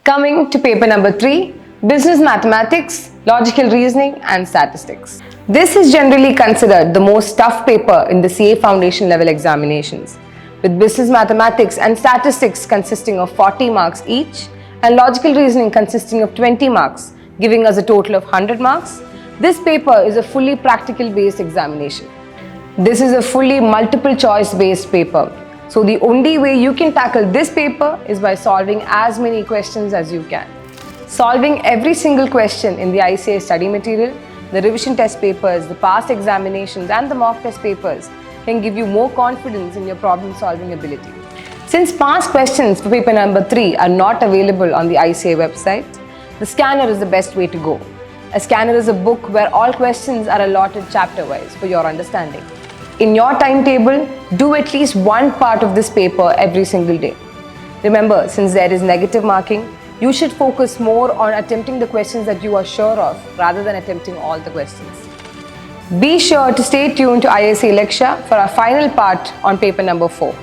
Coming to paper number 3, business mathematics, logical reasoning and statistics. This is generally considered the most tough paper in the CA foundation level examinations, with business mathematics and statistics consisting of 40 marks each and logical reasoning consisting of 20 marks, giving us a total of 100 marks. This paper is a fully practical based examination. This is a fully multiple choice based paper. So the only way you can tackle this paper is by solving as many questions as you can. Solving every single question in the ICA study material, the revision test papers, the past examinations and the mock test papers can give you more confidence in your problem solving ability. Since past questions for paper number 3 are not available on the ICA website, the scanner is the best way to go. A scanner is a book where all questions are allotted chapter-wise for your understanding. In your timetable, do at least one part of this paper every single day. Remember, since there is negative marking, you should focus more on attempting the questions that you are sure of rather than attempting all the questions. Be sure to stay tuned to ISA Lakshya for our final part on paper number 4.